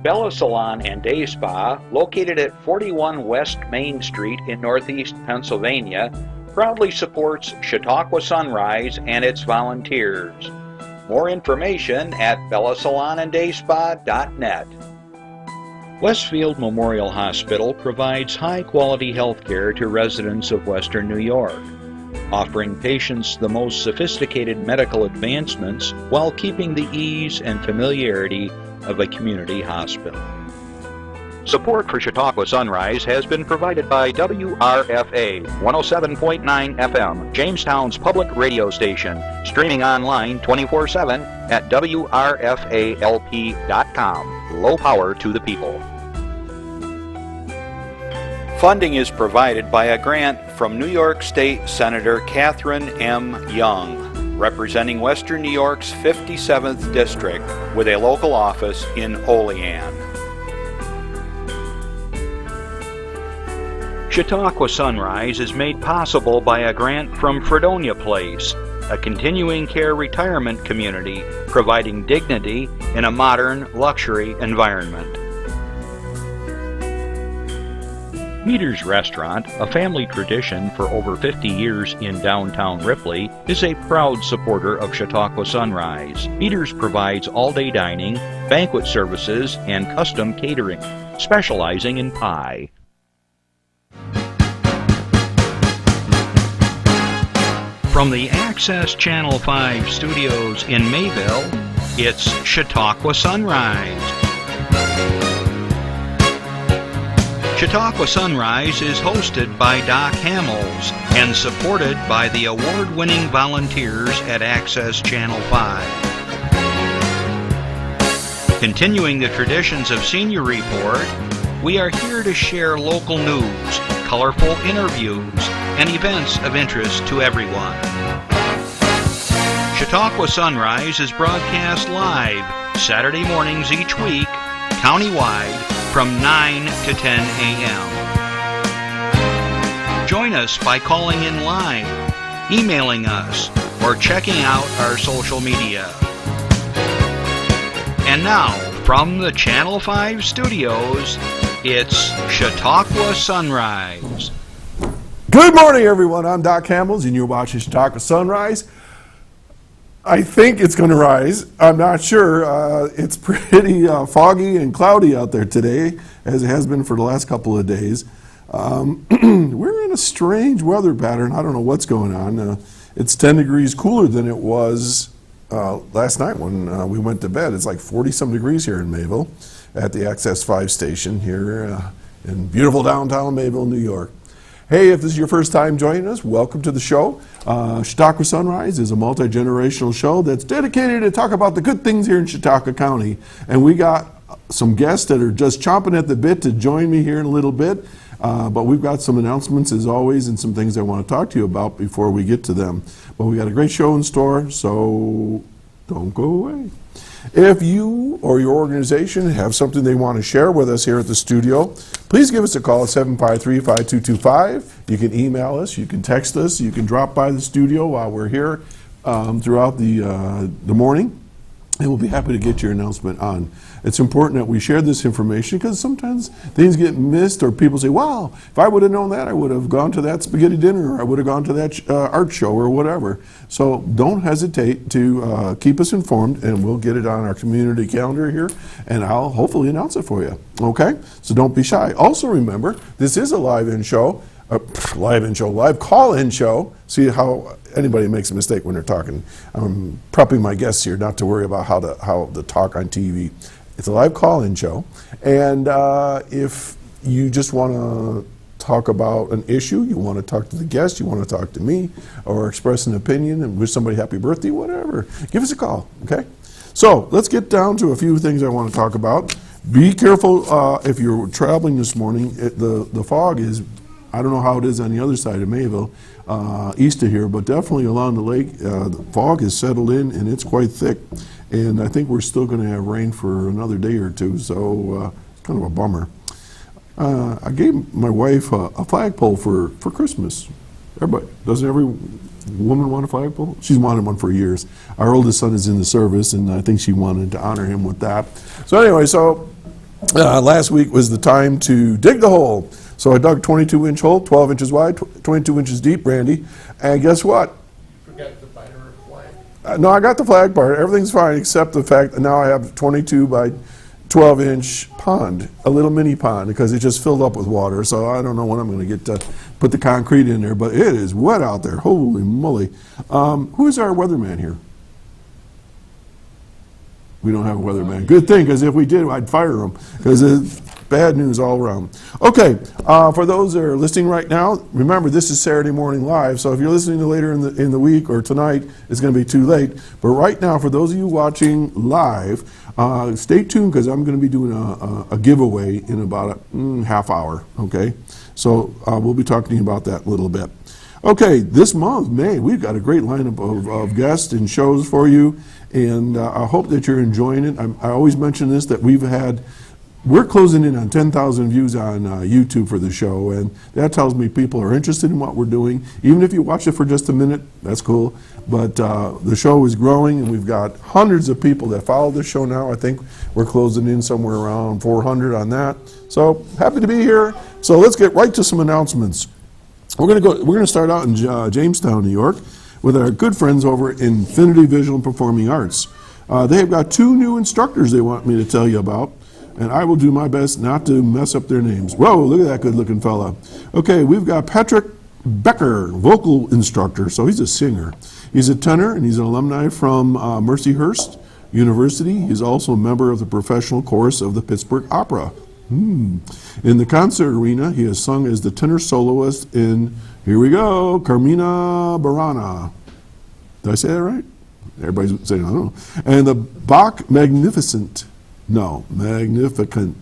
Bella Salon and Day Spa, located at 41 West Main Street in Northeast Pennsylvania, proudly supports Chautauqua Sunrise and its volunteers. More information at bellasalonanddayspa.net. Westfield Memorial Hospital provides high-quality health care to residents of Western New York, offering patients the most sophisticated medical advancements while keeping the ease and familiarity of a community hospital. Support for Chautauqua Sunrise has been provided by WRFA 107.9 FM, Jamestown's public radio station, streaming online 24/7 at WRFALP.com. Low power to the people. Funding is provided by a grant from New York State Senator Catherine M. Young, representing Western New York's 57th District with a local office in Olean. Chautauqua Sunrise is made possible by a grant from Fredonia Place, a continuing care retirement community providing dignity in a modern luxury environment. Meter's Restaurant, a family tradition for over 50 years in downtown Ripley, is a proud supporter of Chautauqua Sunrise. Meter's provides all-day dining, banquet services, and custom catering, specializing in pie. From the Access Channel 5 studios in Mayville, it's Chautauqua Sunrise. Chautauqua Sunrise is hosted by Doc Hamels and supported by the award-winning volunteers at Access Channel 5. Continuing the traditions of Senior Report, we are here to share local news, colorful interviews, and events of interest to everyone. Chautauqua Sunrise is broadcast live Saturday mornings each week, countywide, from 9 to 10 a.m. Join us by calling in live, emailing us, or checking out our social media. And now, from the Channel 5 studios, it's Chautauqua Sunrise. Good morning, everyone. I'm Doc Hamels, and you're watching Chautauqua Sunrise. I think it's going to rise. I'm not sure. It's pretty foggy and cloudy out there today, as it has been for the last couple of days. We're in a strange weather pattern. I don't know what's going on. It's 10 degrees cooler than it was last night when we went to bed. It's like 40-some degrees here in Mayville at the Access 5 station here in beautiful downtown Mayville, New York. Hey, if this is your first time joining us, welcome to the show. Chautauqua Sunrise is a multi-generational show that's dedicated to talk about the good things here in Chautauqua County. And we got some guests that are just chomping at the bit to join me here in a little bit. But we've got some announcements as always and some things I want to talk to you about before we get to them. But we got a great show in store, so don't go away. If you or your organization have something they want to share with us here at the studio, please give us a call at 753-5225. You can email us, you can text us, you can drop by the studio while we're here throughout the morning, and we'll be happy to get your announcement on. It's important that we share this information because sometimes things get missed or people say, wow, if I would have known that, I would have gone to that spaghetti dinner or I would have gone to that art show or whatever. So don't hesitate to keep us informed, and we'll get it on our community calendar here, and I'll hopefully announce it for you. Okay? So don't be shy. Also remember, this is a live call-in show. See how anybody makes a mistake when they're talking. I'm prepping my guests here not to worry about how to talk on TV. It's a live call-in show, and if you just want to talk about an issue, you want to talk to the guest, you want to talk to me, or express an opinion and wish somebody happy birthday, whatever, give us a call, okay? So let's get down to a few things I want to talk about. Be careful if you're traveling this morning. The fog is, I don't know how it is on the other side of Mayville, east of here, but definitely along the lake, the fog has settled in and it's quite thick. And I think we're still going to have rain for another day or two, so it's kind of a bummer. I gave my wife a flagpole for Christmas. Doesn't every woman want a flagpole? She's wanted one for years. Our oldest son is in the service, and I think she wanted to honor him with that. So anyway, Last week was the time to dig the hole. So I dug 22-inch hole, 12 inches wide, 22 inches deep, Randy. And guess what? Forgot the binary flag. No, I got the flag part. Everything's fine except the fact that now I have 22 by 12-inch pond, a little mini pond, because it just filled up with water. So I don't know when I'm going to get to put the concrete in there, but it is wet out there. Holy moly. Who's our weatherman here? We don't have a weatherman. Good thing, because if we did, I'd fire him, because it's bad news all around. Okay, for those that are listening right now, remember this is Saturday morning live, so if you're listening to later in the week or tonight, it's going to be too late. But right now, for those of you watching live, stay tuned, because I'm going to be doing a giveaway in about a half hour, okay? So we'll be talking to you about that a little bit. Okay, this month, May, we've got a great lineup of guests and shows for you, and I hope that you're enjoying it. I always mention this, that we're closing in on 10,000 views on YouTube for the show, and that tells me people are interested in what we're doing. Even if you watch it for just a minute, that's cool. But the show is growing, and we've got hundreds of people that follow the show now. I think we're closing in somewhere around 400 on that. So happy to be here. So let's get right to some announcements. We're going to start out in Jamestown, New York, with our good friends over at Infinity Visual and Performing Arts. They have got 2 new instructors they want me to tell you about, and I will do my best not to mess up their names. Whoa, look at that good-looking fella. Okay, we've got Patrick Becker, vocal instructor, so he's a singer. He's a tenor, and he's an alumni from Mercyhurst University. He's also a member of the professional chorus of the Pittsburgh Opera. In the concert arena, he has sung as the tenor soloist in, here we go, Carmina Burana. Did I say that right? Everybody's saying, I don't know. And the Bach Magnificent. Magnificent.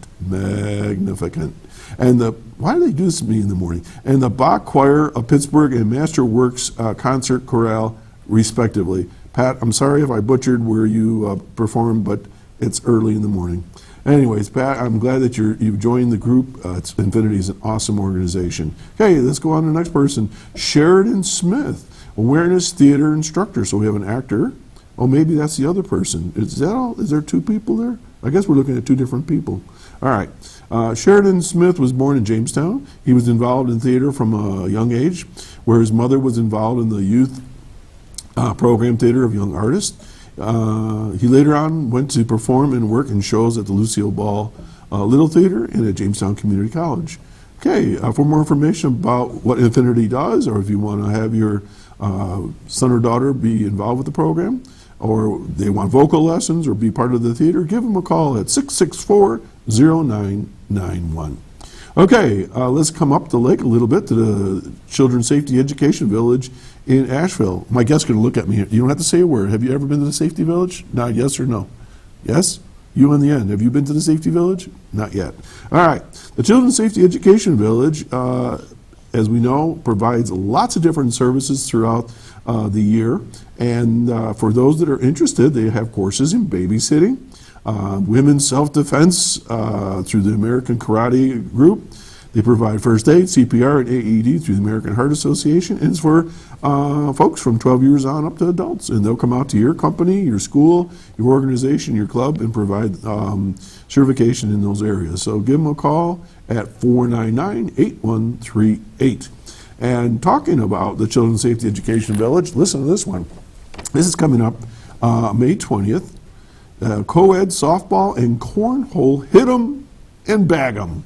And why do they do this to me in the morning? And the Bach Choir of Pittsburgh and Masterworks Concert Chorale, respectively. Pat, I'm sorry if I butchered where you performed, but it's early in the morning. Anyways, Pat, I'm glad that you've joined the group. Infinity is an awesome organization. Okay, let's go on to the next person. Sheridan Smith, awareness theater instructor. So we have an actor. Oh, maybe that's the other person. Is that all? Is there 2 people there? I guess we're looking at 2 different people. All right. Sheridan Smith was born in Jamestown. He was involved in theater from a young age, where his mother was involved in the youth program theater of young artists. He later on went to perform and work in shows at the Lucille Ball Little Theater and at Jamestown Community College. Okay, for more information about what Infinity does, or if you want to have your son or daughter be involved with the program, or they want vocal lessons or be part of the theater, give them a call at 664-0991. Okay, let's come up the lake a little bit to the Children's Safety Education Village in Asheville. My guest's going to look at me. You don't have to say a word. Have you ever been to the Safety Village? Not yes or no? Yes? You on the end. Have you been to the Safety Village? Not yet. All right. The Children's Safety Education Village, as we know, provides lots of different services throughout the year. And for those that are interested, they have courses in babysitting, women's self-defense through the American Karate Group. They provide first aid, CPR, and AED through the American Heart Association. And it's for folks from 12 years on up to adults. And they'll come out to your company, your school, your organization, your club, and provide certification in those areas. So give them a call at 499-8138. And talking about the Children's Safety Education Village, listen to this one. This is coming up May 20th. Co-ed softball and cornhole, hit 'em and bag 'em.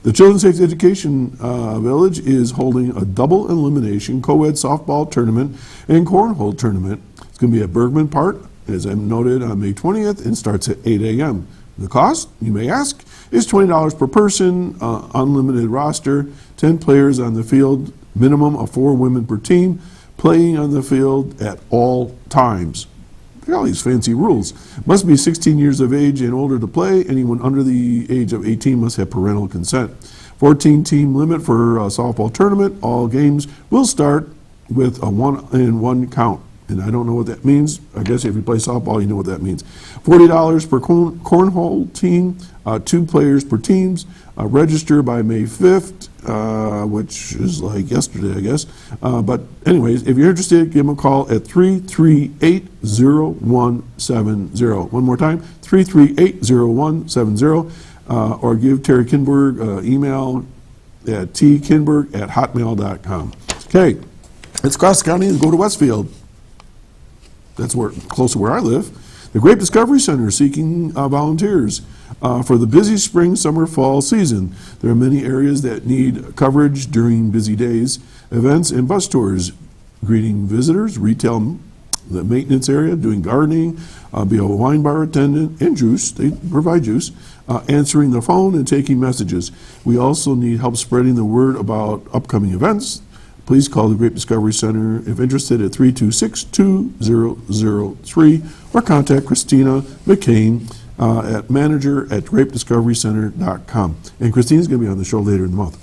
The Children's Safety Education Village is holding a double elimination co-ed softball tournament and cornhole tournament. It's going to be at Bergman Park, as I noted, on May 20th, and starts at 8 a.m. The cost, you may ask, is $20 per person, unlimited roster, 10 players on the field, minimum of 4 women per team, playing on the field at all times. Look at all these fancy rules. Must be 16 years of age and older to play. Anyone under the age of 18 must have parental consent. 14-team limit for a softball tournament. All games will start with a 1-and-1 count. And I don't know what that means. I guess if you play softball, you know what that means. $40 per cornhole team, 2 players per teams. Register by May 5th. which is like yesterday, I guess. But anyways, if you're interested, give them a call at 338-0170. One more time, 338-0170, or give Terry Kinberg email at tkinberg@hotmail.com. Okay, let's cross the county and go to Westfield. That's close to where I live. The Grape Discovery Center is seeking volunteers for the busy spring, summer, fall season. There are many areas that need coverage during busy days, events, and bus tours, greeting visitors, retail, the maintenance area, doing gardening, be a wine bar attendant, and juice. They provide juice, answering the phone and taking messages. We also need help spreading the word about upcoming events. Please call the Grape Discovery Center if interested at 326-2003 or contact Christina McCain at manager@grapediscoverycenter.com. And Christina's going to be on the show later in the month.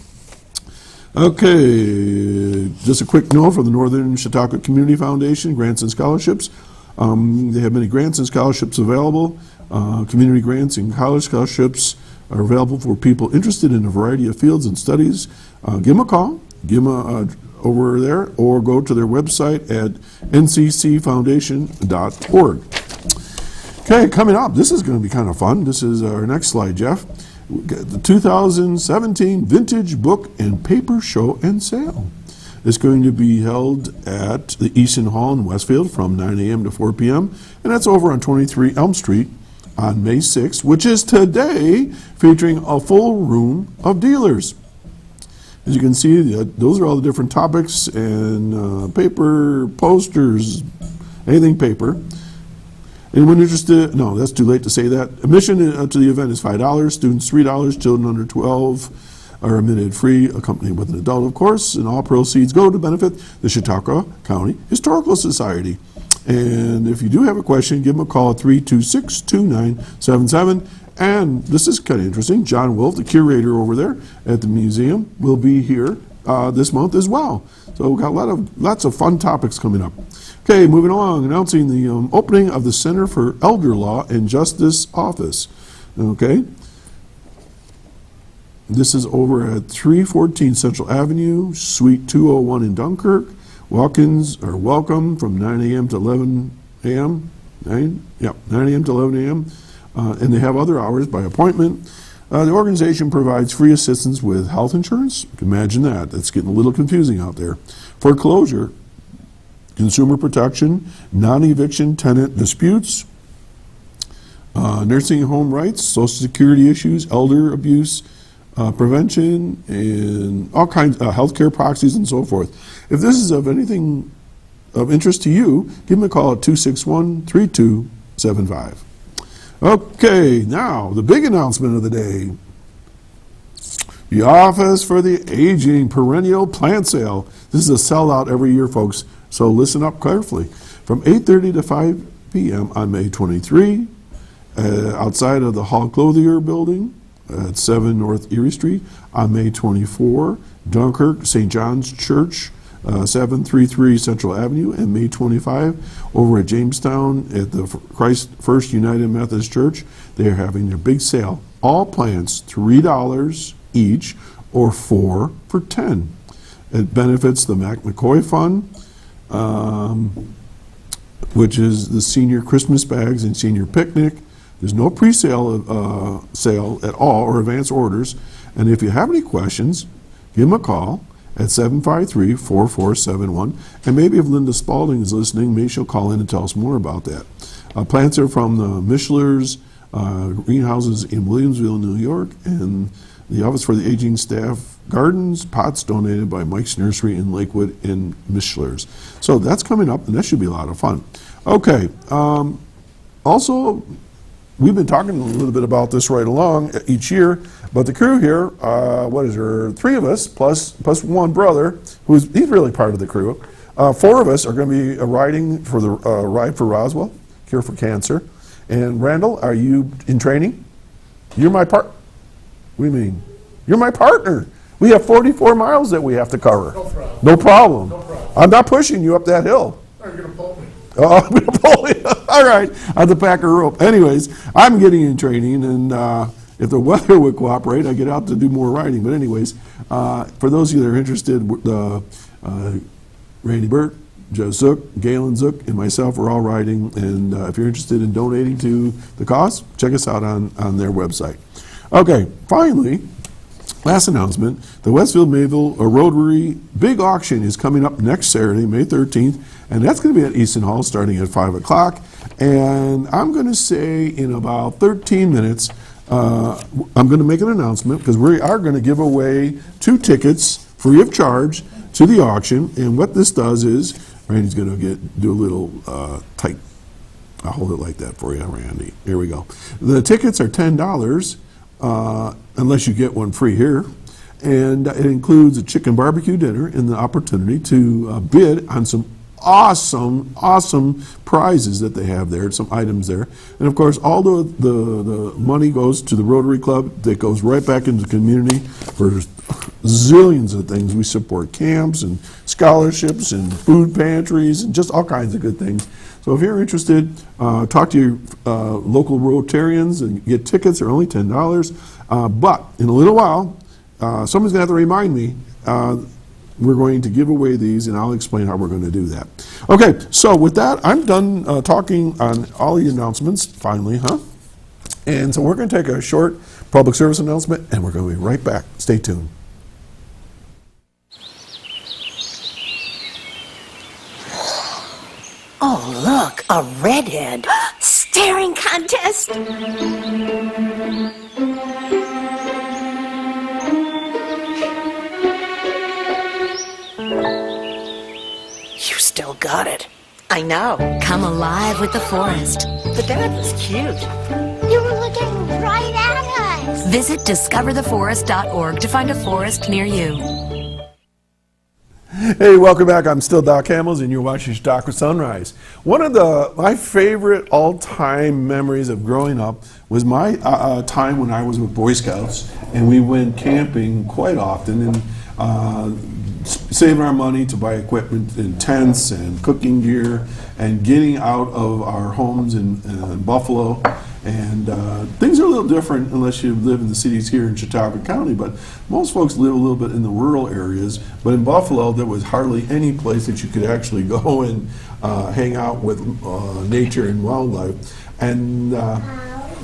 Okay, just a quick note from the Northern Chautauqua Community Foundation, grants and scholarships. They have many grants and scholarships available. Community grants and college scholarships are available for people interested in a variety of fields and studies. Give them a call. Give them over there, or go to their website at nccfoundation.org. Okay, coming up, this is going to be kind of fun. This is our next slide, Jeff. We got the 2017 Vintage Book and Paper Show and Sale. It's going to be held at the Easton Hall in Westfield from 9 a.m. to 4 p.m., and that's over on 23 Elm Street on May 6th, which is today, featuring a full room of dealers. As you can see, those are all the different topics and paper, posters, anything paper. Anyone interested? No, that's too late to say that. Admission to the event is $5. Students $3. Children under 12 are admitted free, accompanied with an adult, of course. And all proceeds go to benefit the Chautauqua County Historical Society. And if you do have a question, give them a call at 326-2977. And this is kind of interesting. John Wolf, the curator over there at the museum, will be here this month as well. So we've got lots of fun topics coming up. Okay, moving along, announcing the opening of the Center for Elder Law and Justice Office. Okay, this is over at 314 Central Avenue, Suite 201 in Dunkirk. Walk-ins are welcome from 9 a.m. to 11 a.m. 9 a.m. to 11 a.m. And they have other hours by appointment. The organization provides free assistance with health insurance. You can imagine that. That's getting a little confusing out there. Foreclosure, consumer protection, non-eviction tenant disputes, nursing home rights, Social Security issues, elder abuse, prevention, and all kinds of healthcare proxies and so forth. If this is of anything of interest to you, give them a call at 261-3275. Okay, now the big announcement of the day. The Office for the Aging Perennial Plant Sale. This is a sellout every year, folks, so listen up carefully. From 8:30 to 5 p.m. on May 23, outside of the Hall Clothier Building at 7 North Erie Street. On May 24, Dunkirk, St. John's Church, 733 Central Avenue, and May 25 over at Jamestown at the Christ First United Methodist Church. They are having their big sale. All plants $3 each, or 4 for $10. It benefits the Mac McCoy Fund, which is the senior Christmas bags and senior picnic. There's no pre-sale sale at all or advance orders. And if you have any questions, give them a call at 753-4471. And maybe if Linda Spalding is listening, maybe she'll call in and tell us more about that. Plants are from the Mischler's greenhouses in Williamsville, New York, and the Office for the Aging Staff Gardens, pots donated by Mike's Nursery in Lakewood and Mischler's. So that's coming up, and that should be a lot of fun. Okay, also, we've been talking a little bit about this right along each year, but the crew here, what is there, 3 of us, plus one brother, he's really part of the crew. 4 of us are going to be riding for the Ride for Roswell, Cure for Cancer. And Randall, are you in training? You're my What do you mean? You're my partner. We have 44 miles that we have to cover. No problem. No problem. I'm not pushing you up that hill. You're going to pull me. Oh, I'm going to pull you. All right. I have to pack a rope. Anyways, I'm getting in training, and if the weather would cooperate, I'd get out to do more riding. But anyways, for those of you that are interested, Randy Burt, Joe Zook, Galen Zook, and myself are all riding. And if you're interested in donating to the cause, check us out on their website. Okay, finally, last announcement, the Westfield Mayville Rotary Big Auction is coming up next Saturday, May 13th, and that's going to be at Easton Hall starting at 5 o'clock. And I'm going to say in about 13 minutes, I'm going to make an announcement because we are going to give away 2 tickets free of charge to the auction. And what this does is, Randy's going to do a little tight. I'll hold it like that for you, Randy. Here we go. The tickets are $10 unless you get one free here. And it includes a chicken barbecue dinner and the opportunity to bid on some awesome prizes that they have there, some items there. And of course, all the money goes to the Rotary Club that goes right back into the community for zillions of things. We support camps and scholarships and food pantries and just all kinds of good things. So if you're interested, talk to your local Rotarians and get tickets. They're only $10. But in a little while, someone's going to have to remind me we're going to give away these, and I'll explain how we're going to do that. Okay, so with that, I'm done talking on all the announcements, finally, huh? And so we're going to take a short public service announcement, and we're going to be right back. Stay tuned. Oh, look, a redhead. Staring contest. You still got it. I know. Come alive with the forest. The dad was cute. You were looking right at us. Visit discovertheforest.org to find a forest near you. Hey, welcome back. I'm still Doc Hamels, and you're watching Chautauqua Sunrise. One of my favorite all-time memories of growing up was my time when I was with Boy Scouts, and we went camping quite often and saving our money to buy equipment and tents and cooking gear and getting out of our homes in Buffalo. And things are a little different unless you live in the cities here in Chautauqua County, but most folks live a little bit in the rural areas. But in Buffalo, there was hardly any place that you could actually go and hang out with nature and wildlife. And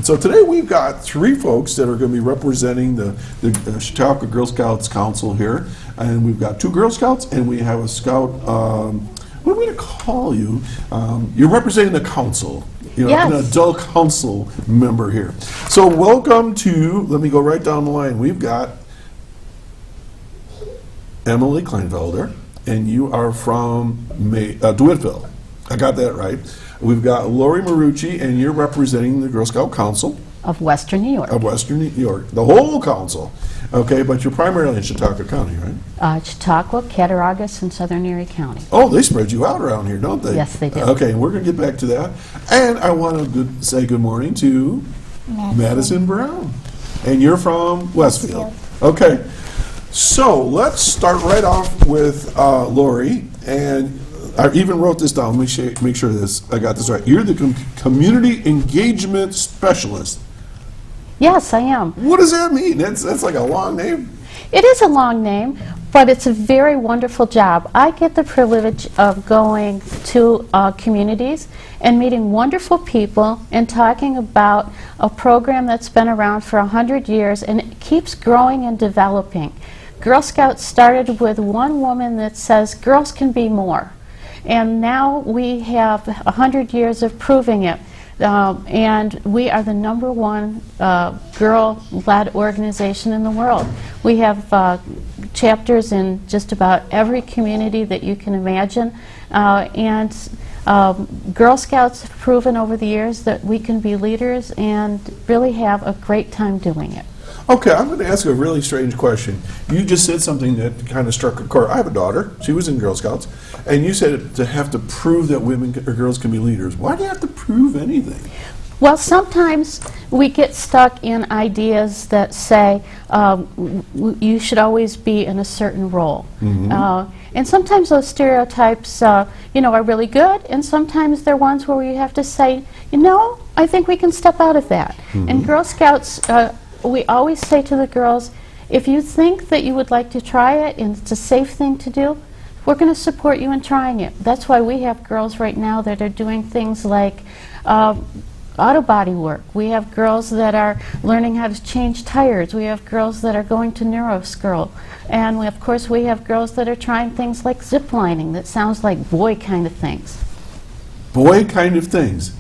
so today we've got 3 folks that are going to be representing the Chautauqua Girl Scouts Council here. And we've got 2 Girl Scouts, and we have a Scout, what are we going to call you? You're representing the council. You're an adult council member here. So welcome to, let me go right down the line. We've got Emalie Kleinfelder, and you are from DeWittville. I got that right. We've got Laurie Marucci, and you're representing the Girl Scout Council. Of Western New York. Of Western New York. The whole council. Okay, but you're primarily in Chautauqua County, right? Chautauqua, Cattaraugus, and Southern Erie County. Oh, they spread you out around here, don't they? Yes, they do. Okay, we're going to get back to that. And I want to say good morning to Maddisyn Brown. And you're from Westfield. Okay, so let's start right off with Laurie. And I even wrote this down. Make sure I got this right. You're the community engagement specialist. Yes, I am. What does that mean? That's like a long name. It is a long name, but it's a very wonderful job. I get the privilege of going to communities and meeting wonderful people and talking about a program that's been around for 100 years and it keeps growing and developing. Girl Scouts started with one woman that says girls can be more. And now we have 100 years of proving it. And we are the #1 girl-led organization in the world. We have chapters in just about every community that you can imagine. And Girl Scouts have proven over the years that we can be leaders and really have a great time doing it. Okay, I'm going to ask a really strange question. You just said something that kind of struck a chord. I have a daughter. She was in Girl Scouts. And you said to have to prove that women or girls can be leaders. Why do you have to prove anything? Well, sometimes we get stuck in ideas that say you should always be in a certain role. Mm-hmm. And sometimes those stereotypes are really good, and sometimes they're ones where you have to say, I think we can step out of that. Mm-hmm. And Girl Scouts we always say to the girls, if you think that you would like to try it and it's a safe thing to do, we're going to support you in trying it. That's why we have girls right now that are doing things like auto body work. We have girls that are learning how to change tires. We have girls that are going to neuro school. And of course we have girls that are trying things like zip lining that sounds like boy kind of things. Boy kind of things.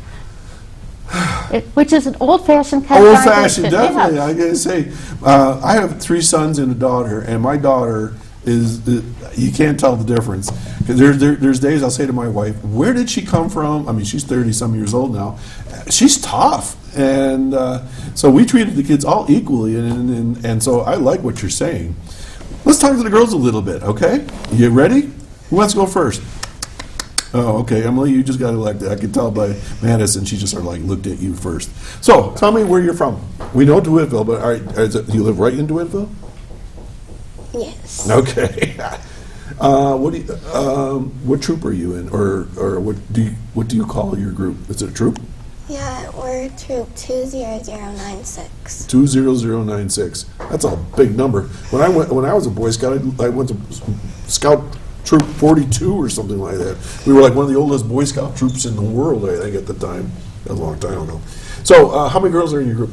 Which is an old-fashioned kind Old of fashioned, definitely. Yeah. I gotta say, I have 3 sons and a daughter, and my daughter is, you can't tell the difference. 'Cause there's days I'll say to my wife, where did she come from? I mean, she's 30-some years old now. She's tough. And so we treated the kids all equally, and so I like what you're saying. Let's talk to the girls a little bit, okay? You ready? Who wants to go first? Oh, okay, Emily, you just got elected. I could tell by Maddisyn, she just sort of like looked at you first. So, tell me where you're from. We know DeWittville, but do you live right in DeWittville? Yes. Okay. What troop are you in, or what do you call your group? Is it a troop? Yeah, we're troop 20096. 20096. That's a big number. When I was a Boy Scout, I went to Scout Troop 42 or something like that. We were like one of the oldest Boy Scout troops in the world, I think, at the time. A long time ago. So, how many girls are in your group?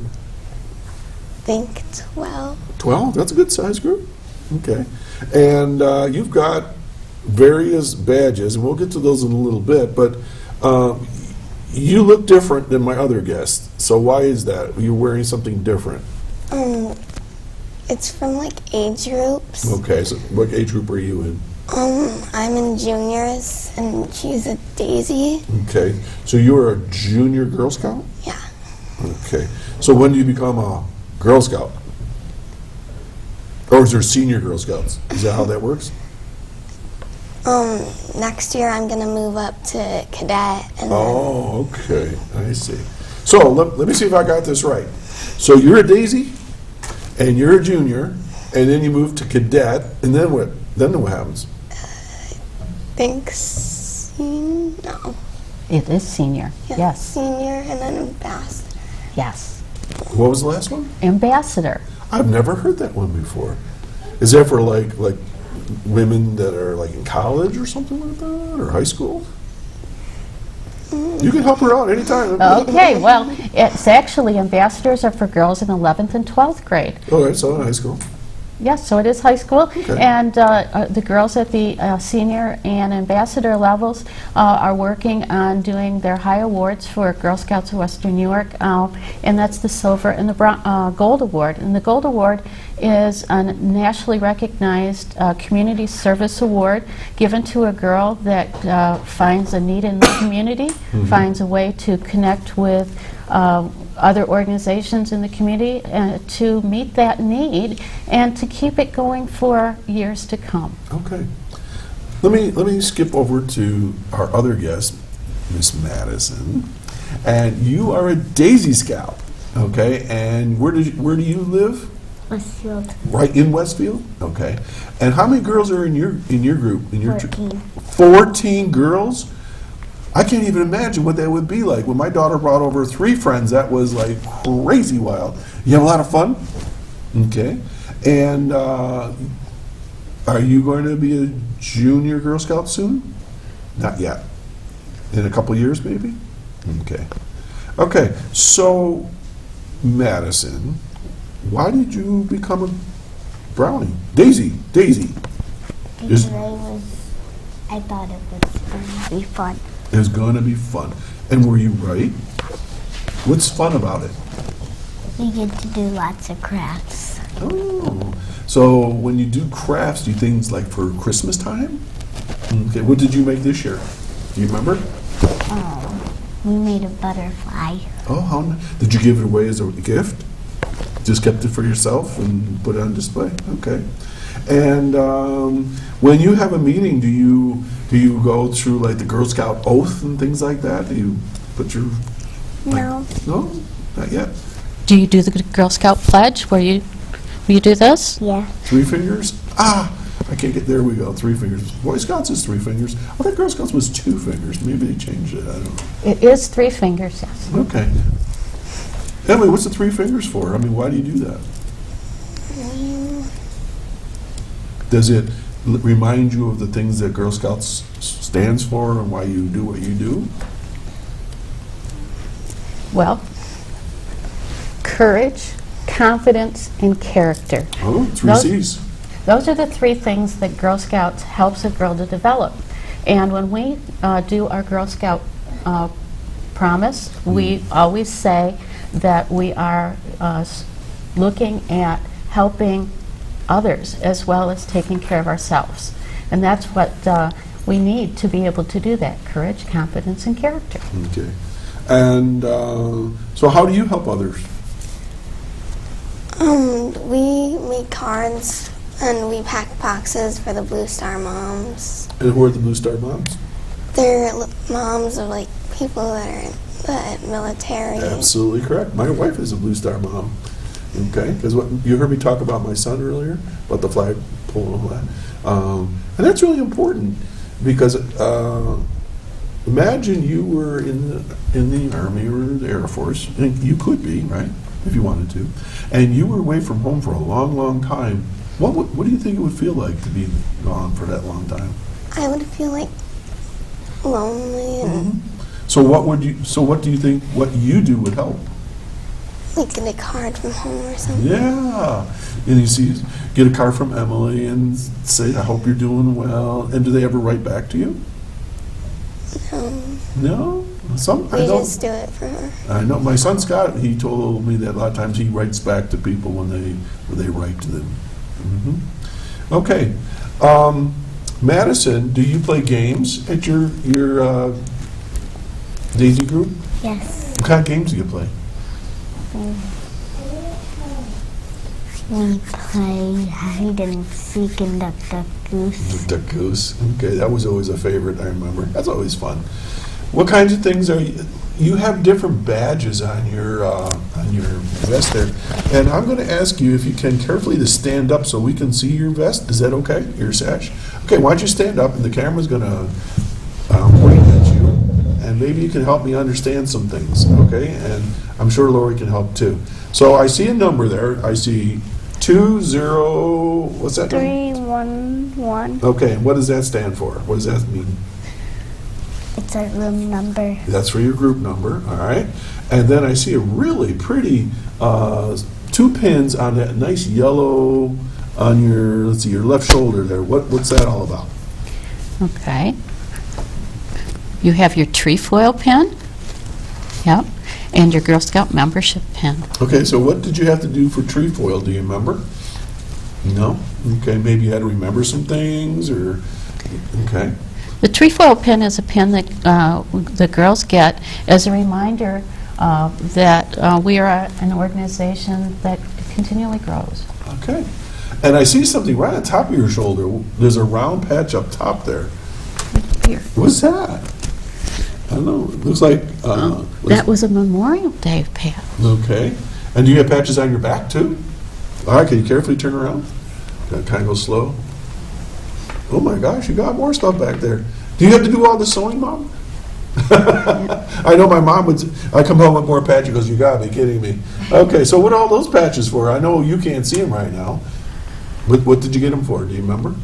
I think 12. 12? That's a good size group. Okay. And you've got various badges, and we'll get to those in a little bit, but you look different than my other guests. So why is that? You're wearing something different. It's from like age groups. Okay, so what age group are you in? I'm in juniors, and she's a Daisy. Okay, so you're a junior Girl Scout? Yeah. Okay, so when do you become a Girl Scout? Or is there senior Girl Scouts? Is that how that works? Next year I'm gonna move up to cadet. And Oh, okay, I see. So let me see if I got this right. So you're a Daisy, and you're a junior, and then you move to cadet, and then what? Then what happens? No. It is senior. Yeah, Yes. Senior and then ambassador. Yes. What was the last one? Ambassador. I've never heard that one before. Is that for like women that are like in college or something like that, or high school? You can help her out anytime. Okay, well, it's actually ambassadors are for girls in 11th and 12th grade. All right, so in high school. Yes, so it is high school, Okay. and the girls at the senior and ambassador levels are working on doing their high awards for Girl Scouts of Western New York, and that's the silver and the gold award. And the gold award is a nationally recognized community service award given to a girl that finds a need in the community, finds a way to connect with other organizations in the community to meet that need and to keep it going for years to come. Okay. Let me skip over to our other guest, Miss Maddisyn. And you are a Daisy Scout, okay? And where do you live? Westfield. Right in Westfield? Okay. And how many girls are in your group? 14. 14 girls? I can't even imagine what that would be like. When my daughter brought over 3 friends, that was like crazy wild. You have a lot of fun? Okay. And are you going to be a junior Girl Scout soon? Not yet. In a couple years, maybe? Okay. Okay, so Maddisyn, why did you become a brownie? Daisy. Because I thought it was going to be fun. It's going to be fun. And were you right? What's fun about it? We get to do lots of crafts. Oh. So when you do crafts, do things like for Christmas time? Okay. What did you make this year? Do you remember? We made a butterfly. Oh, how did you give it away as a gift? Just kept it for yourself and put it on display? Okay. And when you have a meeting, do you go through like the Girl Scout oath and things like that? Do you put your... No. No? Not yet. Do you do the Girl Scout pledge where you do this? Yeah. 3 fingers? I can't get, there we go, 3 fingers. Boy Scouts is 3 fingers. I thought Girl Scouts was 2 fingers. Maybe they changed it, I don't know. It is 3 fingers, yes. Okay. Emily, what's the three fingers for? I mean, why do you do that? Does it remind you of the things that Girl Scouts stands for and why you do what you do? Well, courage, confidence, and character. Oh, three Those- C's. Those are the three things that Girl Scouts helps a girl to develop. And when we do our Girl Scout promise, we always say that we are looking at helping others as well as taking care of ourselves. And that's what we need to be able to do that, courage, confidence, and character. Okay. And so how do you help others? We make cards and we pack boxes for the Blue Star moms. And who are the Blue Star moms? They're moms of like people that are in the military. Absolutely correct. My wife is a Blue Star mom. Okay, because what you heard me talk about my son earlier, about the flag pole and all that. And that's really important because imagine you were in the Army or the Air Force, and you could be, right, if you wanted to, and you were away from home for a long, long time. What do you think it would feel like to be gone for that long time? I would feel like lonely and So what do you think what you do would help? like get a card from home or something. Yeah. And you see, get a card from Emalie and say, I hope you're doing well. And do they ever write back to you? No? I We don't. just do it for her. I know. My son Scott, he told me that a lot of times he writes back to people when they write to them. Okay. Maddisyn, do you play games at your Daisy group? Yes. What kind of games do you play? We play hide and seek and duck, duck, goose. Duck Goose. Okay, that was always a favorite, I remember. That's always fun. What kinds of things are you have different badges on your vest there. And I'm going to ask you if you can carefully to stand up so we can see your vest. Is that okay? Your sash? Okay, why don't you stand up and the camera's going to point at you. And maybe you can help me understand some things, okay? And I'm sure Laurie can help too. So I see a number there. I see 20, what's that number? 311. Okay, and what does that stand for? What does that mean? It's our room number. That's for your group number, all right? And then I see a really pretty 2 pins on that nice yellow on your, let's see, your left shoulder there. What's that all about? Okay. You have your trefoil pin. Yep. And your Girl Scout membership pin. Okay, so what did you have to do for trefoil? Do you remember? No? Okay, maybe you had to remember some things or, okay. The trefoil pin is a pin that the girls get as a reminder that we are an organization that continually grows. Okay. And I see something right on top of your shoulder. There's a round patch up top there. Here. What's that? I don't know. It looks like... That was a Memorial Day patch. Okay. And do you have patches on your back, too? All right, can you carefully turn around? Gotta kind of go slow. Oh, my gosh, you got more stuff back there. Do you have to do all the sewing, Mom? I know my mom would... I come home with more patches. She goes, you gotta be kidding me. Okay, so what are all those patches for? I know you can't see them right now. What did you get them for? Do you remember?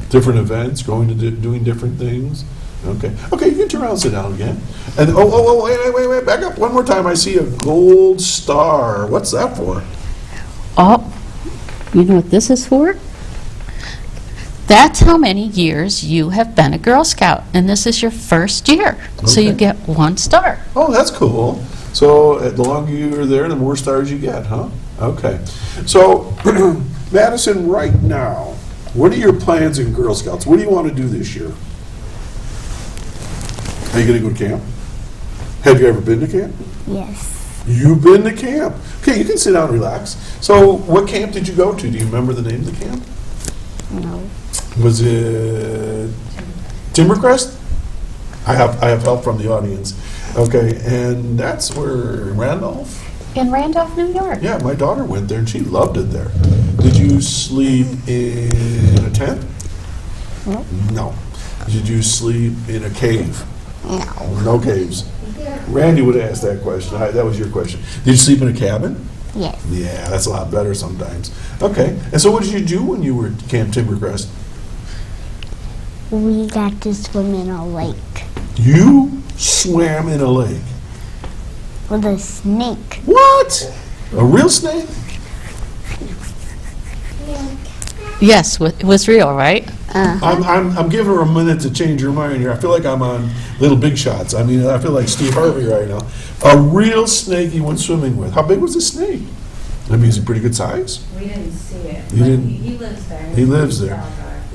Different events, going to doing different things. Okay. Okay, you can turn around and sit down again. And wait, back up one more time. I see a gold star. What's that for? Oh, you know what this is for? That's how many years you have been a Girl Scout, and this is your first year. So you Okay. get 1 star. Oh, that's cool. So the longer you're there, the more stars you get, huh? Okay. So, Maddisyn, right now, what are your plans in Girl Scouts? What do you want to do this year? Are you going to go to camp? Have you ever been to camp? Yes. You've been to camp. Okay, you can sit down and relax. So, what camp did you go to? Do you remember the name of the camp? No. Was it Timbercrest? I have help from the audience. Okay, and that's where Randolph? In Randolph, New York. Yeah, my daughter went there and she loved it there. Did you sleep in a tent? No. No. Did you sleep in a cave? No. No caves. Randy would have asked that question. That was your question. Did you sleep in a cabin? Yes. Yeah, that's a lot better sometimes. Okay. And so what did you do when you were at Camp Timbercrest? We got to swim in a lake You swam in a lake. with a snake. What? A real snake? Yes, it was real, right? I'm giving her a minute to change her mind here. I feel like I'm on Little Big Shots. I mean, I feel like Steve Harvey right now. A real snake you went swimming with. How big was the snake? I mean, is it pretty good size? We didn't see it. You but didn't- He lives there. He lives there.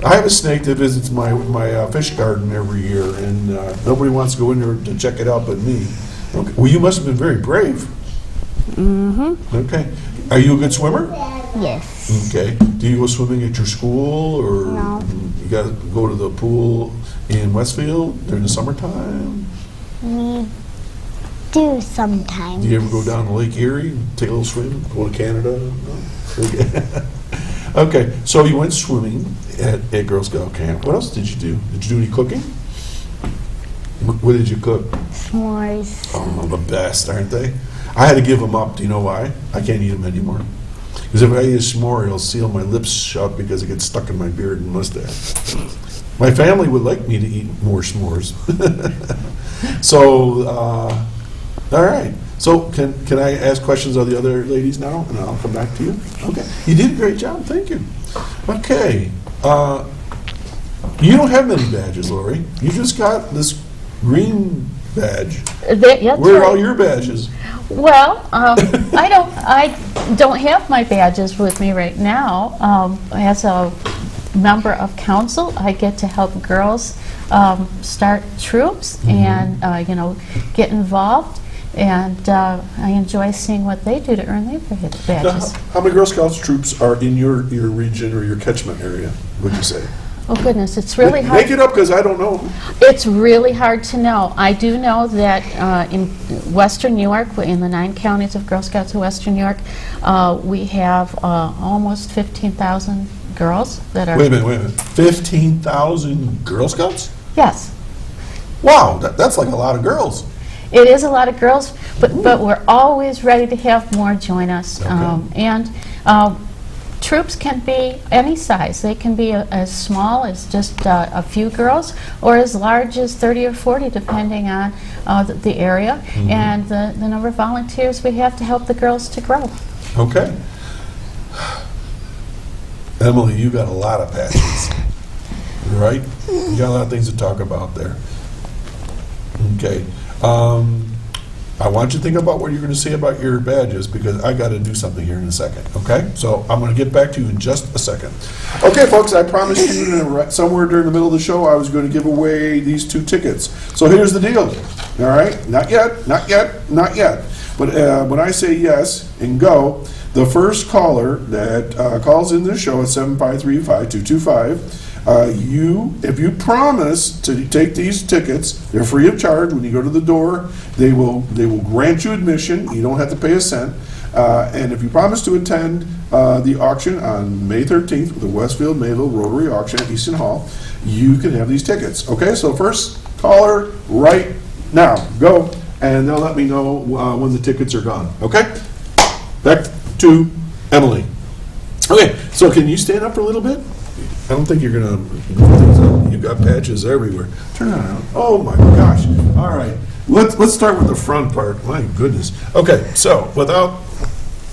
I have a snake that visits my fish garden every year, and nobody wants to go in there to check it out but me. Okay. Well, you must have been very brave. Mm-hmm. Okay. Are you a good swimmer? Yes. Okay. Do you go swimming at your school, or No. you got to go to the pool in Westfield during the summertime? We do sometimes. Do you ever go down to Lake Erie and take a little swim, go to Canada? No? Okay. Okay, so you went swimming at Girl Scout camp. What else did you do? Did you do any cooking? What did you cook? S'mores. Oh, the best, aren't they? I had to give them up. Do you know why? I can't eat them anymore. Because if I eat a s'more, it'll seal my lips shut because it gets stuck in my beard and mustache. My family would like me to eat more s'mores. So, all right. So can I ask questions of the other ladies now, and I'll come back to you? Okay. You did a great job. Thank you. Okay. You don't have many badges, Laurie. You just got this green badge. That's Where are right. all your badges? Well, I don't have my badges with me right now. As a member of council, I get to help girls start troops and get involved, and I enjoy seeing what they do to earn their Now, badges. how many Girl Scouts troops are in your region or your catchment area, would you say? Oh goodness, it's really hard. Make it up, because I don't know. It's really hard to know. I do know that in Western New York, in the 9 counties of Girl Scouts of Western New York, we have almost 15,000 girls that are... Wait a minute. 15,000 Girl Scouts? Yes. Wow, that's like a lot of girls. It is a lot of girls, but we're always ready to have more join us. Okay. Troops can be any size. They can be as small as just a few girls, or as large as 30 or 40, depending on the area and the number of volunteers we have to help the girls to grow. Okay. Emily, you got a lot of passions, right? You got a lot of things to talk about there. Okay. I want you to think about what you're going to say about your badges, because I got to do something here in a second, okay? So I'm going to get back to you in just a second. Okay, folks, I promised you that somewhere during the middle of the show I was going to give away these 2 tickets. So here's the deal, all right? Not yet, not yet, not yet. But when I say yes and go, the first caller that calls in the show at 753-5225, if you promise to take these tickets, they're free of charge. When you go to the door, they will grant you admission. You don't have to pay a cent. And if you promise to attend the auction on May 13th, the Westfield Mayville Rotary Auction at Easton Hall, you can have these tickets. Okay, so first caller right now, go, and they'll let me know when the tickets are gone. Okay, back to Emily. Okay, so can you stand up for a little bit? I don't think you're going to move things up. You've got patches everywhere. Turn it around. Oh my gosh. All right. Let's start with the front part. My goodness. Okay, so without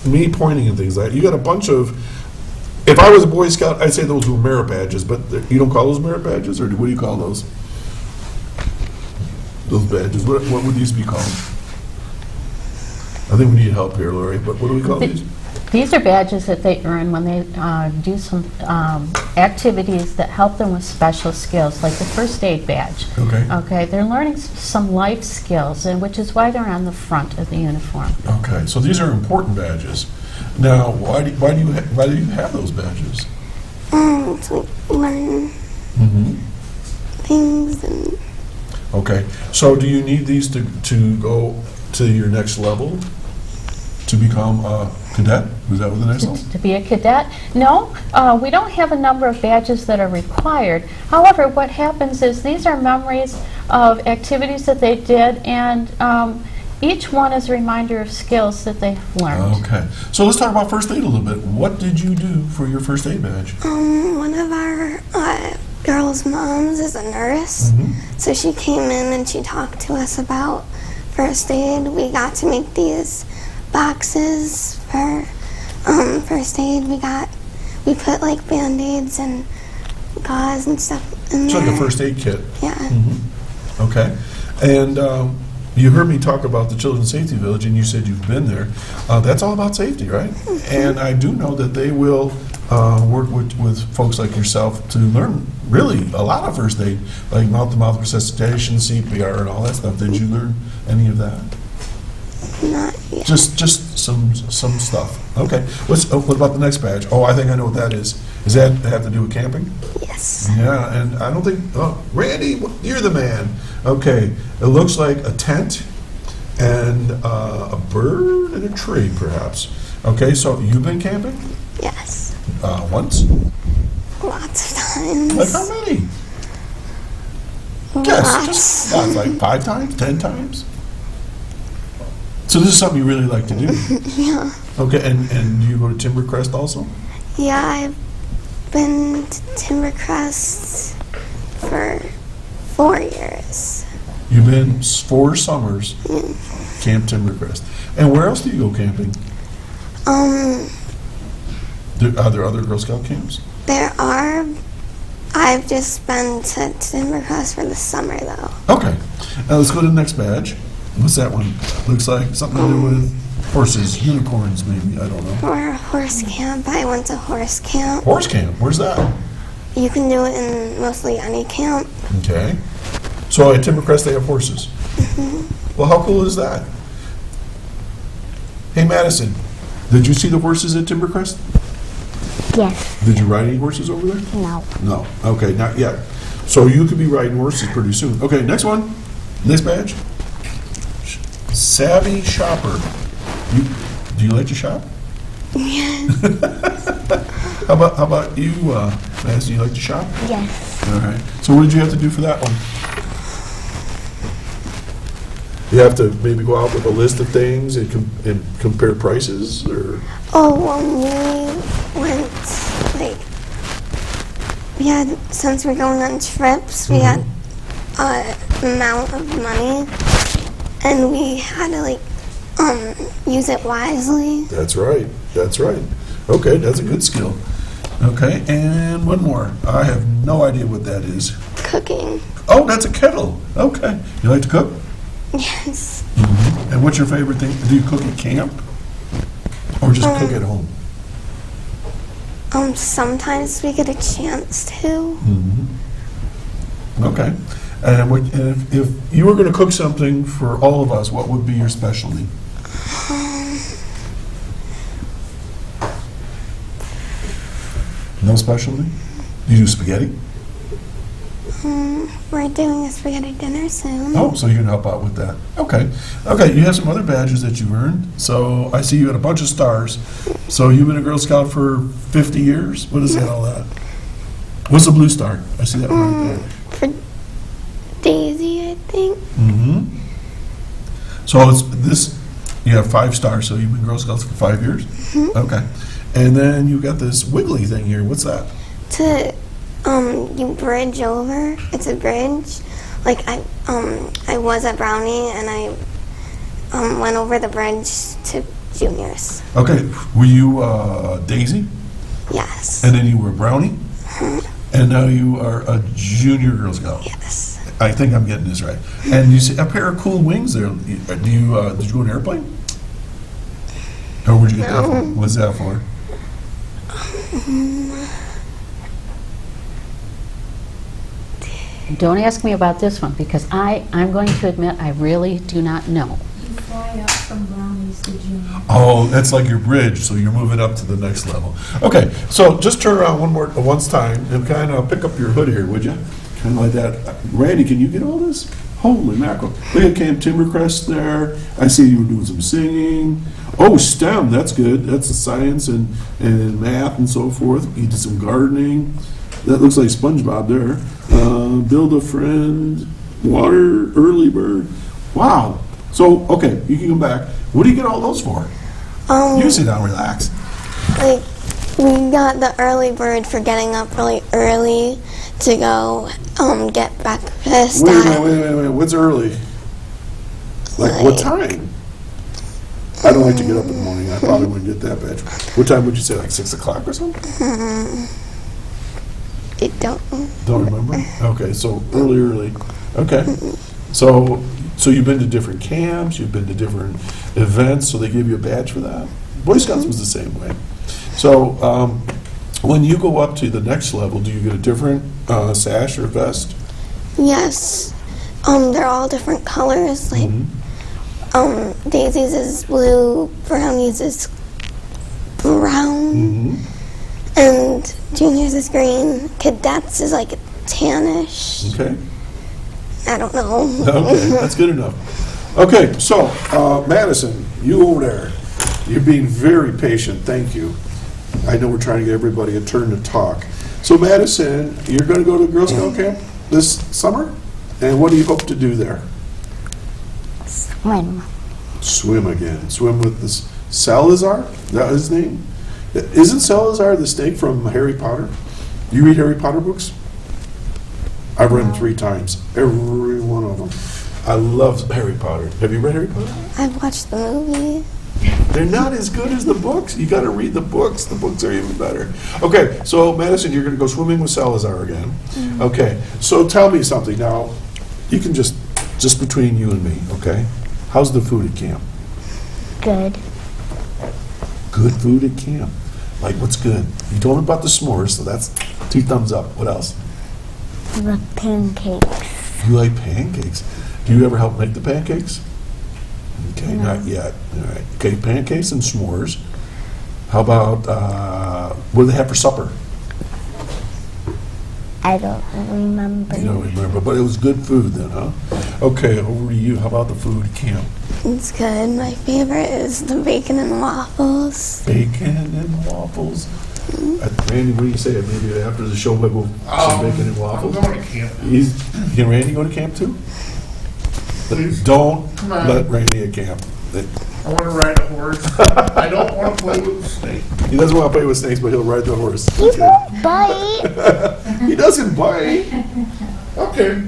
me pointing and things like that, you got a bunch of, if I was a Boy Scout, I'd say those were merit badges, but you don't call those merit badges, or what do you call those? Those badges. What would these be called? I think we need help here, Laurie, but what do we call these? These are badges that they earn when they do some activities that help them with special skills, like the first aid badge. Okay. Okay, they're learning some life skills, and which is why they're on the front of the uniform. Okay, so these are important badges. Now, why do you have those badges? To learn things and... Okay, so do you need these to go to your next level, to become a cadet? Is that what the next level? To be a cadet? No, we don't have a number of badges that are required. However, what happens is these are memories of activities that they did, and each one is a reminder of skills that they've learned. Okay. So let's talk about first aid a little bit. What did you do for your first aid badge? One of our girls' moms is a nurse, so she came in and she talked to us about first aid. We got to make these boxes for first aid. We put like Band-Aids and gauze and stuff in It's there. like a first aid kit. Yeah. Okay. And you heard me talk about the Children's Safety Village, and you said you've been there. That's all about safety, right? And I do know that they will work with folks like yourself to learn really a lot of first aid, like mouth-to-mouth resuscitation, CPR, and all that stuff. Did you learn any of that? Not yet. Just some stuff. Okay. What about the next badge? Oh, I think I know what that is. Does that have to do with camping? Yes. Yeah, and I don't think, Randy, you're the man. Okay, it looks like a tent and a bird and a tree, perhaps. Okay, so you've been camping? Yes. Once? Lots of times. Like how many? Guess, Lots. just lots, like 5 times, 10 times? So this is something you really like to do? Yeah. Okay, and you go to Timbercrest also? Yeah, I've been to Timbercrest for 4 years. You've been 4 summers, Camp Timbercrest. And where else do you go camping? Are there other Girl Scout camps? There are. I've just been to Timbercrest for the summer, though. Okay. Now let's go to the next badge. What's that one? Looks like something to do with horses, unicorns maybe, I don't know. Or horse camp. I went to horse camp. Horse camp, where's that? You can do it in mostly any camp. Okay. So at Timbercrest they have horses? Well, how cool is that? Hey Maddisyn, did you see the horses at Timbercrest? Yes. Did you ride any horses over there? No. No. Okay, not yet. So you could be riding horses pretty soon. Okay, next one. Next badge. Savvy shopper. Do you like to shop? Yeah. How about you, Maddisyn? Do you like to shop? Yes. All right. So what did you have to do for that one? You have to maybe go out with a list of things and compare prices, or? Oh, when we went, since we're going on trips, we had an amount of money, and we had to, use it wisely. That's right. That's right. Okay, that's a good skill. Okay, and one more. I have no idea what that is. Cooking. Oh, that's a kettle. Okay. You like to cook? Yes. And what's your favorite thing? Do you cook at camp? Or just cook at home? Sometimes we get a chance to. Okay. And if you were going to cook something for all of us, what would be your specialty? No specialty? Do you do spaghetti? We're doing a spaghetti dinner soon. Oh, so you can help out with that. Okay. Okay, you have some other badges that you've earned. So I see you had a bunch of stars. So you've been a Girl Scout for 50 years? What is that, all that? What's the blue star? I see that one right there. For Daisy, I think. So it's this, you have 5 stars, so you've been Girl Scouts for 5 years? Okay. And then you got this wiggly thing here. What's that? You bridge over. It's a bridge. Like I was a brownie and I went over the bridge to juniors. Okay. Were you Daisy? Yes. And then you were a brownie? And now you are a junior Girl Scout? Yes. I think I'm getting this right. And you see a pair of cool wings there. Did you go on an airplane? Or where'd you get that from? What's that for? Don't ask me about this one, because I'm going to admit I really do not know. You fly up from brownies to junior. Oh, that's like your bridge, so you're moving up to the next level. Okay, so just turn around once time and kind of pick up your hood here, would you? Kind of like that. Randy, can you get all this? Holy mackerel. Look at Camp Timbercrest there. I see you were doing some singing. Oh, STEM, that's good. That's the science and math and so forth. You did some gardening. That looks like SpongeBob there. Build a friend. Water, early bird. Wow. So, okay, you can come back. What do you get all those for? You sit down, relax. Like, we got the early bird for getting up really early to go get breakfast. Wait a minute. What's early? Like what time? I don't like to get up in the morning. I probably wouldn't get that bad. What time would you say, like 6 o'clock or something? I don't. Don't remember? Okay, so early. Okay. So you've been to different camps, you've been to different events, so they give you a badge for that? Boy Scouts was the same way. So when you go up to the next level, do you get a different sash or vest? Yes. They're all different colors. Like, Daisy's is blue, Brownie's is brown, and Junior's is green. Cadets is like tannish. Okay. I don't know. Okay, that's good enough. Okay, so Maddisyn, you over there, you're being very patient. Thank you. I know we're trying to get everybody a turn to talk. So Maddisyn, you're going to go to Girl Scout camp this summer? And what do you hope to do there? Swim. Swim again. Swim with this Salazar? Is that his name? Isn't Salazar the snake from Harry Potter? You read Harry Potter books? I've read them 3 times. Every one of them. I love Harry Potter. Have you read Harry Potter? I've watched the movie. They're not as good as the books. You got to read the books. The books are even better. Okay, so Maddisyn, you're going to go swimming with Salazar again. Okay, so tell me something now. You can just between you and me, okay? How's the food at camp? Good. Good food at camp. Like what's good? You told me about the s'mores, so that's 2 thumbs up. What else? The pancakes. You like pancakes. Do you ever help make the pancakes? Okay, not yet. All right. Okay, pancakes and s'mores. How about, what do they have for supper? I don't remember. You don't remember, but it was good food then, huh? Okay, over to you. How about the food at camp? It's good. My favorite is the bacon and waffles. Bacon and waffles. Randy, what do you say? Maybe after the show we'll have some bacon and waffles? I'm going to camp. Can Randy go to camp too? Please. Don't Come on. let Randy at camp. I want to ride a horse. I don't want to play with a snake. He doesn't want to play with snakes, but he'll ride the horse. He won't bite. He doesn't bite. Okay.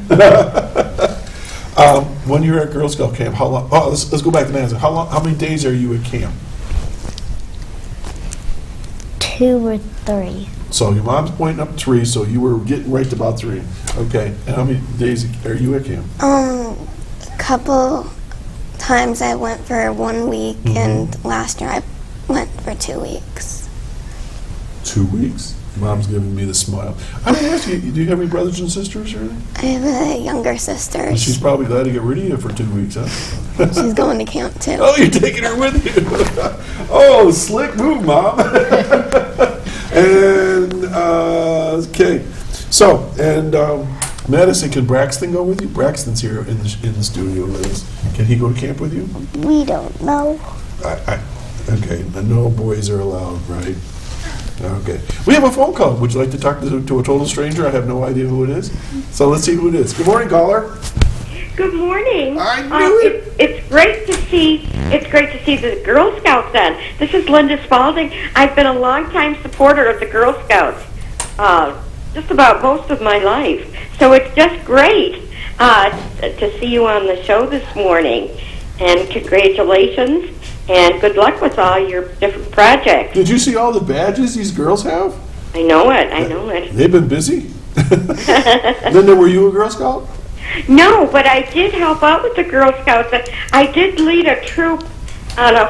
When you're at Girl Scout camp, how long? Oh, let's go back to Maddisyn. How many days are you at camp? 2 or 3. So your mom's pointing up 3, so you were getting right to about 3. Okay. And how many days are you at camp? A couple times I went for 1 week, and last year I went for 2 weeks. 2 weeks? Mom's giving me the smile. I didn't ask you, do you have any brothers and sisters or anything? I have a younger sister. And she's probably glad to get rid of you for 2 weeks, huh? She's going to camp too. Oh, you're taking her with you. Oh, slick move, Mom. And, okay. So, and Maddisyn, can Braxton go with you? Braxton's here in the studio with us. Can he go to camp with you? We don't know. Okay, no boys are allowed, right? Okay. We have a phone call. Would you like to talk to a total stranger? I have no idea who it is. So let's see who it is. Good morning, caller. Good morning. I knew it. It's great to see. It's great to see the Girl Scouts on. This is Linda Spalding. I've been a longtime supporter of the Girl Scouts, just about most of my life. So it's just great to see you on the show this morning. And congratulations. And good luck with all your different projects. Did you see all the badges these girls have? I know it. I know it. They've been busy. Linda, were you a Girl Scout? No, but I did help out with the Girl Scouts. I did lead a troop on a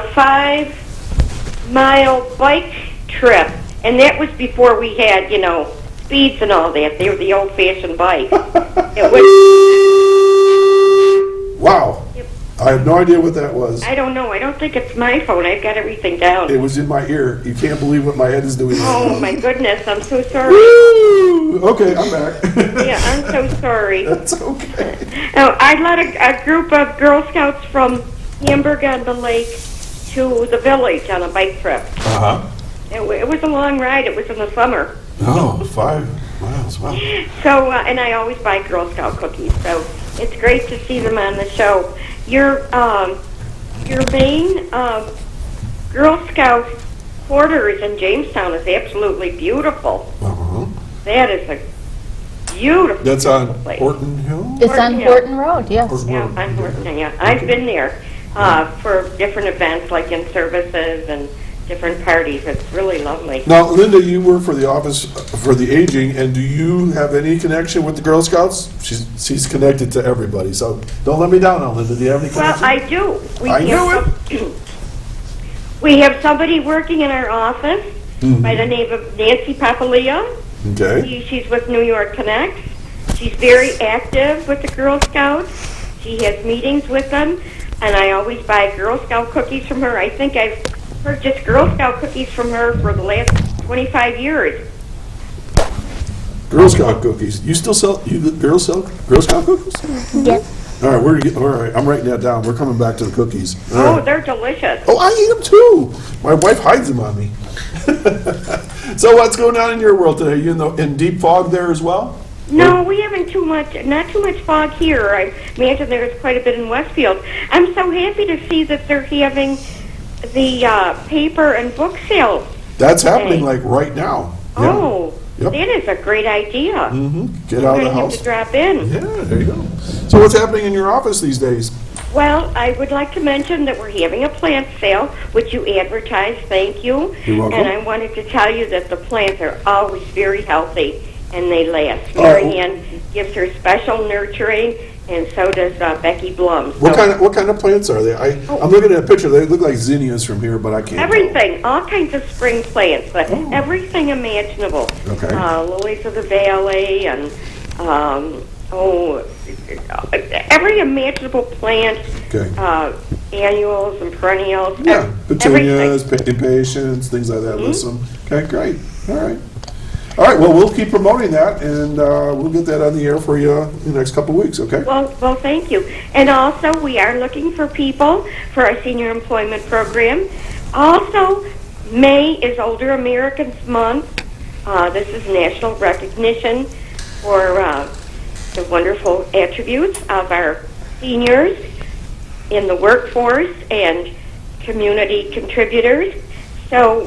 5-mile bike trip, and that was before we had, speeds and all that. They were the old-fashioned bike. It was. Wow. I have no idea what that was. I don't know. I don't think it's my phone. I've got everything down. It was in my ear. You can't believe what my head is doing. Oh, my goodness. I'm so sorry. Woo! Okay, I'm back. Yeah, I'm so sorry. That's okay. I led a group of Girl Scouts from Hamburg-on-the-Lake to the village on a bike trip. Uh-huh. It was a long ride. It was in the summer. Oh, 5 miles. Wow. So, and I always buy Girl Scout cookies. So It's great to see them on the show. Your main Girl Scout quarters in Jamestown is absolutely beautiful. Uh-huh. That is a beautiful That's on place. Horton Hill? It's on Hill. Horton Road, yes. Horton Yeah, Road. on Horton, yeah. I've been there for different events, like in services and different parties. It's really lovely. Now, Linda, you work for the Office for the Aging, and do you have any connection with the Girl Scouts? She's connected to everybody, so don't let me down now, Linda. Do you have any Well, connection? I do. I knew it. We have somebody working in our office Mm-hmm. by the name of Nancy Papalia. Okay. She's with New York Connect. She's very active with the Girl Scouts. She has meetings with them, and I always buy Girl Scout cookies from her. I think I've purchased Girl Scout cookies from her for the last 25 years. Girl Scout cookies. You still sell? Girl Scout cookies? Yep. All right, all right. I'm writing that down. We're coming back to the cookies. All Oh, right. they're delicious. Oh, I eat them too. My wife hides them on me. So what's going on in your world today? You in deep fog there as well? No, we haven't not too much fog here. I imagine there's quite a bit in Westfield. I'm so happy to see that they're having the paper and book sales. That's happening like right now. Yeah. Oh, Yep. that is a great idea. Mm-hmm. Get I'm out of going the to have house. to drop in. Yeah, there you go. So what's happening in your office these days? Well, I would like to mention that we're having a plant sale, which you advertised. Thank you. You're welcome. And I wanted to tell you that the plants are always very healthy and they last. Oh. Mary Ann gives her special nurturing, and so does Becky Blum. What So kind of plants are they? I'm looking at a picture. They look like zinnias from here, but I can't. everything, all kinds of spring plants, but everything imaginable. Okay. Lilies of the valley and every imaginable plant. Okay. Annuals and perennials. Yeah, petunias, everything. impatiens, things like that. Listen. Okay, great. All right. All right. Well, we'll keep promoting that, and we'll get that on the air for you in the next couple of weeks. Okay. Well, thank you. And also, we are looking for people for our senior employment program. Also, May is Older Americans Month. This is national recognition for the wonderful attributes of our seniors in the workforce and community contributors. So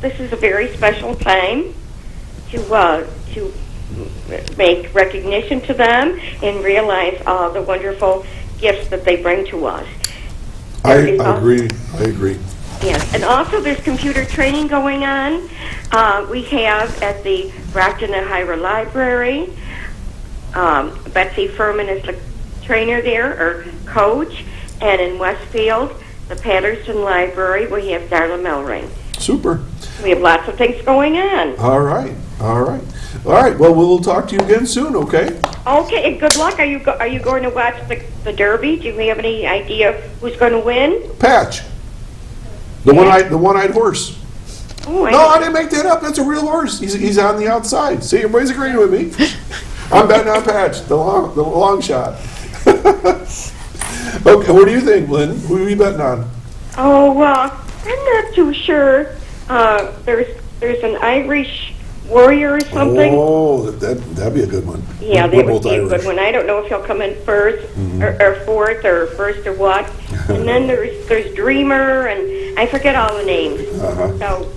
this is a very special time to make recognition to them and realize all the wonderful gifts that they bring to us. I agree. I agree. Yes, and also there's computer training going on. We have at the Brockton and Hira Library. Betsy Furman is the trainer there, or coach. And in Westfield, the Patterson Library, we have Darla Melring. Super. We have lots of things going on. All right. All right. All right. Well, we'll talk to you again soon. Okay. Okay, and good luck. Are you going to watch the Derby? Do you have any idea who's going to win? Patch. The one-eyed horse. Oh, No, I didn't make that up. That's a real horse. He's on the outside. See, everybody's agreeing with me. I'm betting on Patch, the long shot. Okay, what do you think, Lynn? Who are you betting on? Oh, well, I'm not too sure. There's an Irish warrior or something. Oh, that'd be a good one. Yeah, We're that would both be a Irish. good one. I don't know if he'll come in first or fourth or first or what. And then there's Dreamer, and I forget all the names. Uh-huh. So,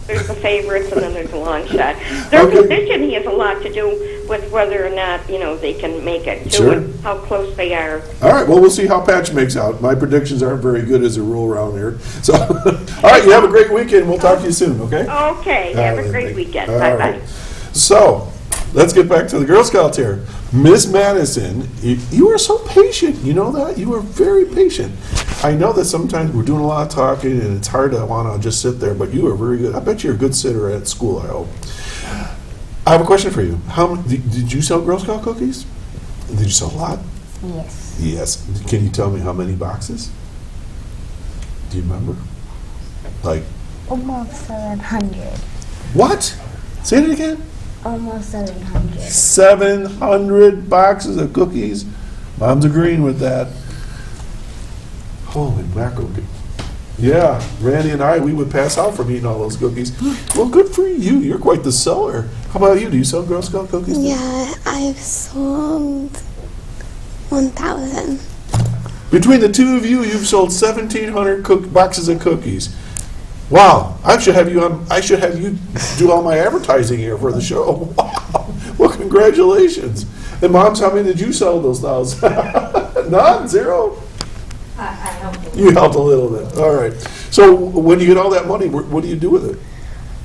there's the favorites, and then there's a long shot. Their position has a lot to do with whether or not, they can make it, too, Sure. and how close they are. All right, well, we'll see how Patch makes out. My predictions aren't very good as a rule around here. So, all right, you have a great weekend. We'll talk to you soon, okay? Okay, have a great weekend. Bye-bye. Right. So, let's get back to the Girl Scouts here. Miss Maddisyn, you are so patient. You know that? You are very patient. I know that sometimes we're doing a lot of talking and it's hard to want to just sit there, but you are very good. I bet you're a good sitter at school, I hope. I have a question for you. Did you sell Girl Scout cookies? Did you sell a lot? Yes. Yes. Can you tell me how many boxes? Do you remember? Like, Almost 700. what? Say it again. Almost 700. 700 boxes of cookies. Mom's agreeing with that. Holy mackerel. Yeah, Randy and we would pass out from eating all those cookies. Well, good for you. You're quite the seller. How about you? Do you sell Girl Scout cookies? Yeah, I've sold 1,000. Between the two of you, you've sold 1,700 boxes of cookies. Wow! I should have you do all my advertising here for the show. Wow! Well, congratulations. And moms, how many did you sell those 1,000? None? Zero? I helped a little. You helped a little bit. All right. So when you get all that money, what do you do with it?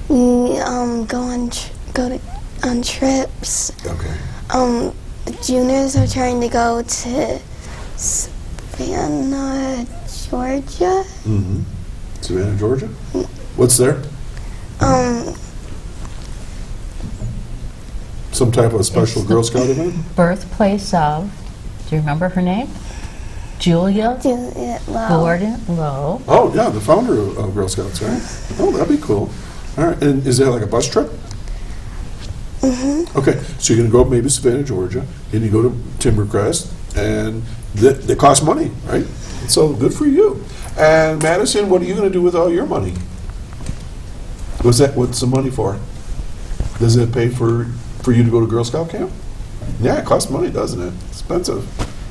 We go on trips. Okay. The juniors are trying to go to Savannah, Georgia. Mm-hmm. Savannah, Georgia? What's there? Some type of special Girl Scout event? Birthplace of, do you remember her name? Julia Lowe. Gordon Lowe. Oh, yeah, the founder of Girl Scouts, right? Oh, that'd be cool. All right, and is that like a bus trip? Mm-hmm. Okay, so you're going to go up maybe Savannah, Georgia, and you go to Timbercrest, and they cost money, right? So good for you. And Maddisyn, what are you going to do with all your money? What's the money for? Does it pay for you to go to Girl Scout camp? Yeah, it costs money, doesn't it? Expensive.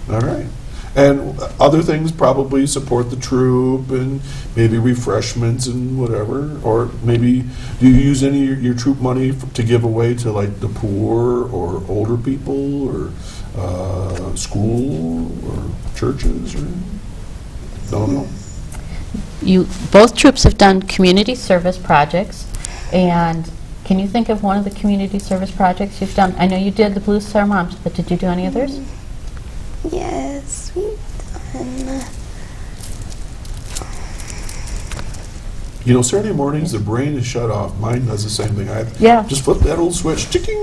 All right. And other things probably support the troop and maybe refreshments and whatever. Or maybe, do you use any of your troop money to give away to like the poor or older people or school or churches or? Don't know. Both troops have done community service projects, and can you think of one of the community service projects you've done? I know you did the Blue Star Moms, but did you do any others? Yes, we've done. You know, Saturday mornings, the brain is shut off. Mine does the same thing. I just flip that old switch. Chicking.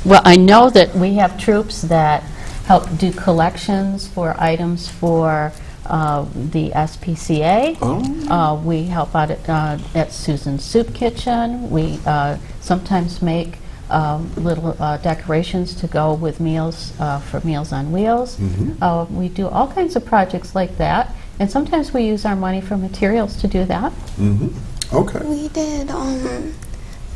Well, I know that we have troops that help do collections for items for the SPCA. Oh. We help out at Susan's Soup Kitchen. We sometimes make little decorations to go with meals for Meals on Wheels. Mm-hmm. We do all kinds of projects like that, and sometimes we use our money for materials to do that. Mm-hmm. Okay.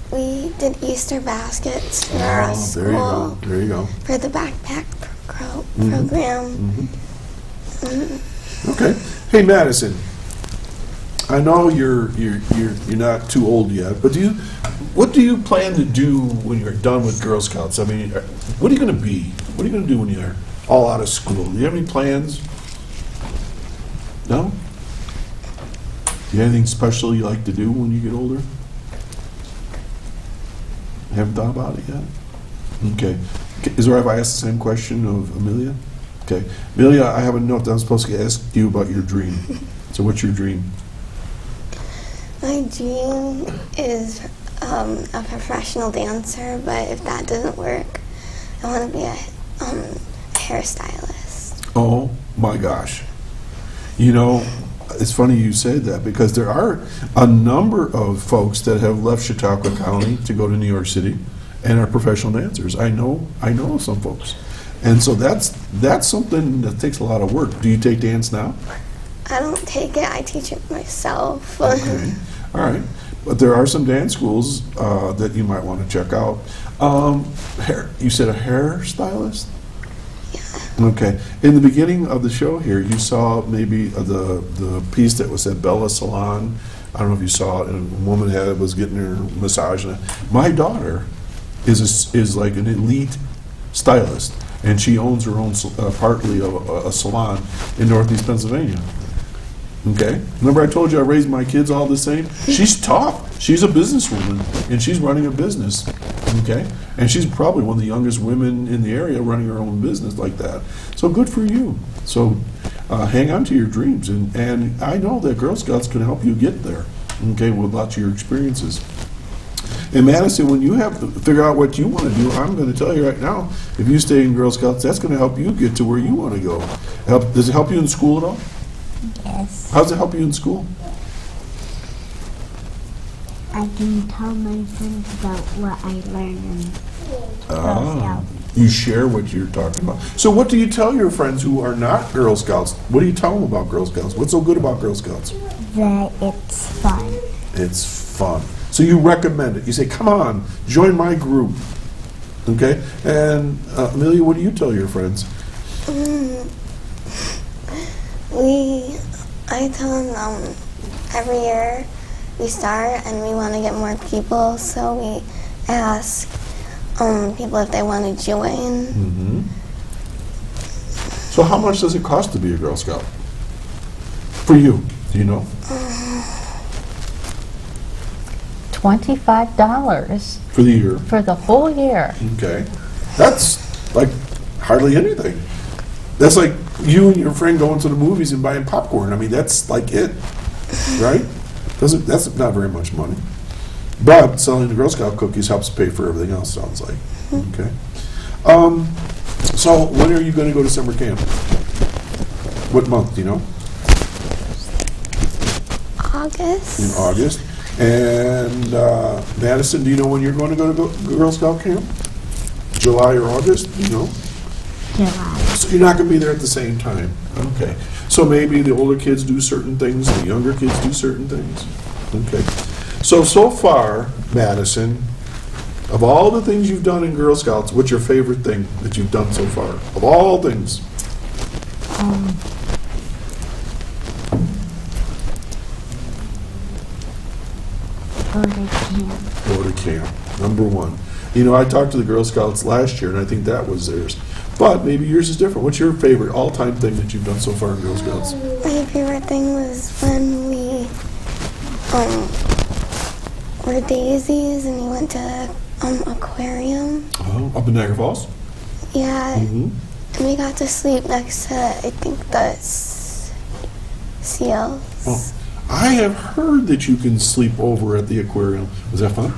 We did Easter baskets for our school. There you go. For the backpack program. Mm-hmm. Okay. Hey, Maddisyn. I know you're not too old yet, but what do you plan to do when you're done with Girl Scouts? I mean, what are you going to be? What are you going to do when you're all out of school? Do you have any plans? No? Do you have anything special you like to do when you get older? Haven't thought about it yet? Okay. Is it all right if I ask the same question of Amelia? Okay. Amelia, I have a note that I'm supposed to ask you about your dream. So what's your dream? My dream is a professional dancer, but if that doesn't work, I want to be a hairstylist. Oh my gosh. You know, it's funny you say that because there are a number of folks that have left Chautauqua County to go to New York City and are professional dancers. I know some folks. And so that's something that takes a lot of work. Do you take dance now? I don't take it, I teach it myself. Okay. All right. But there are some dance schools that you might want to check out. You said a hairstylist? Yeah. Okay. In the beginning of the show here, you saw maybe the piece that was at Bella Salon. I don't know if you saw it, and a woman was getting her massage. My daughter is like an elite stylist, and she owns her own partly a salon in Northeast Pennsylvania. Okay. Remember I told you I raised my kids all the same? She's tough. She's a businesswoman, and she's running a business. Okay. And she's probably one of the youngest women in the area running her own business like that. So good for you. So hang on to your dreams, and I know that Girl Scouts can help you get there. Okay, with lots of your experiences. And Maddisyn, when you have to figure out what you want to do, I'm going to tell you right now, if you stay in Girl Scouts, that's going to help you get to where you want to go. Does it help you in school at all? Yes. How does it help you in school? I can tell my friends about what I learned in Girl Scouts. You share what you're talking about. So what do you tell your friends who are not Girl Scouts? What do you tell them about Girl Scouts? What's so good about Girl Scouts? That it's fun. It's fun. So you recommend it. You say, come on, join my group. Okay? And Amelia, what do you tell your friends? I tell them every year we start and we want to get more people, so we ask people if they want to join. Mm-hmm. So how much does it cost to be a Girl Scout? For you, do you know? $25 For the year? for the whole year. Okay. That's like hardly anything. That's like you and your friend going to the movies and buying popcorn. I mean, that's like it, right? That's not very much money. But selling the Girl Scout cookies helps pay for everything else, sounds like. Okay. So when are you going to go to summer camp? What month, do you know? August. In August. And Maddisyn, do you know when you're going to go to Girl Scout camp? July or August, do you know? July. So you're not going to be there at the same time. Okay. So maybe the older kids do certain things, the younger kids do certain things. Okay. So far, Maddisyn, of all the things you've done in Girl Scouts, what's your favorite thing that you've done so far? Of all things. Go to camp. Go to camp. Number one. You know, I talked to the Girl Scouts last year, and I think that was theirs. But maybe yours is different. What's your favorite all-time thing that you've done so far in Girl Scouts? My favorite thing was when we were daisies and we went to aquarium. Oh, up in Niagara Falls? Yeah, Mm-hmm. and we got to sleep next to, I think, the seals. Oh, I have heard that you can sleep over at the aquarium. Was that fun?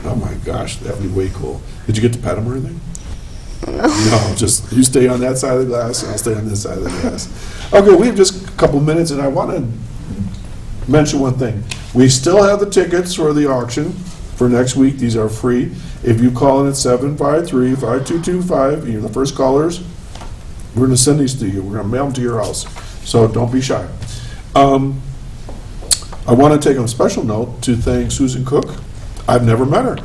Oh my gosh, that'd be way cool. Did you get to pet them or anything? No, just you stay on that side of the glass, and I'll stay on this side of the glass. Okay, we have just a couple minutes, and I want to mention one thing. We still have the tickets for the auction for next week. These are free. If you call in at 753-5225, you're the first callers, we're going to send these to you. We're going to mail them to your house. So don't be shy. I want to take a special note to thank Susan Cook. I've never met her.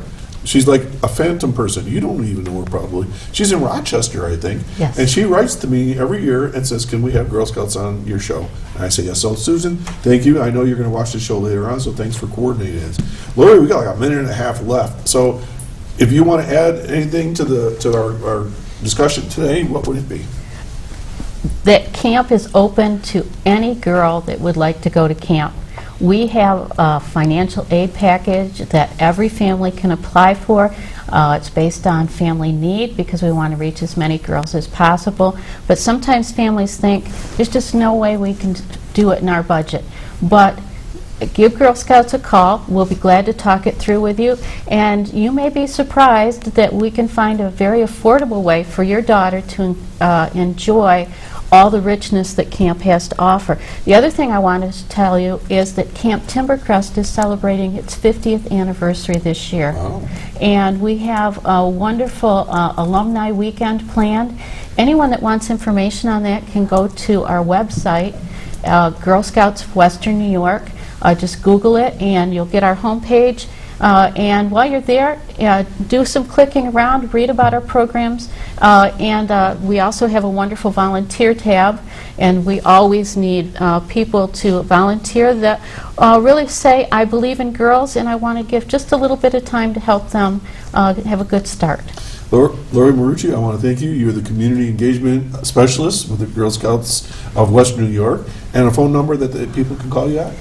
She's like a phantom person. You don't even know her probably. She's in Rochester, I think. Yes. And she writes to me every year and says, can we have Girl Scouts on your show? And I say, yes. So Susan, thank you. I know you're going to watch the show later on, so thanks for coordinating this. Laurie, we got like a minute and a half left. So if you want to add anything to our discussion today, what would it be? That camp is open to any girl that would like to go to camp. We have a financial aid package that every family can apply for. It's based on family need because we want to reach as many girls as possible. But sometimes families think there's just no way we can do it in our budget. But give Girl Scouts a call. We'll be glad to talk it through with you. And you may be surprised that we can find a very affordable way for your daughter to enjoy all the richness that camp has to offer. The other thing I wanted to tell you is that Camp Timbercrest is celebrating its 50th anniversary this year. Wow. And we have a wonderful alumni weekend planned. Anyone that wants information on that can go to our website, Girl Scouts of Western New York. Just Google it and you'll get our homepage. And while you're there, do some clicking around, read about our programs, and we also have a wonderful volunteer tab, and we always need people to volunteer that really say, I believe in girls and I want to give just a little bit of time to help them have a good start. Laurie Marucci, I want to thank you. You're the Community Engagement Specialist with the Girl Scouts of Western New York, and a phone number that the people can call you at.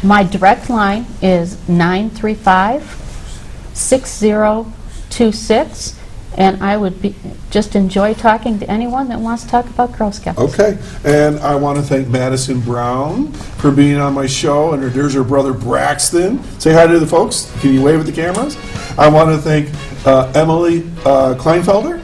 My direct line is 935-6026, and I would just enjoy talking to anyone that wants to talk about Girl Scouts. Okay, and I want to thank Maddisyn Brown for being on my show, and there's her brother Braxton. Say hi to the folks. Can you wave at the cameras? I want to thank Emalie Kleinfelder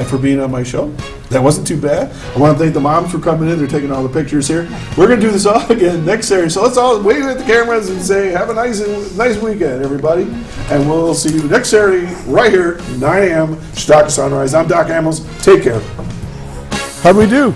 for being on my show. That wasn't too bad. I want to thank the moms for coming in. They're taking all the pictures here. We're going to do this all again next Saturday. So let's all wave at the cameras and say, have a nice weekend, everybody. And we'll see you next Saturday right here, 9 a.m., Chautauqua Sunrise. I'm Doc Hamels. Take care. How'd we do?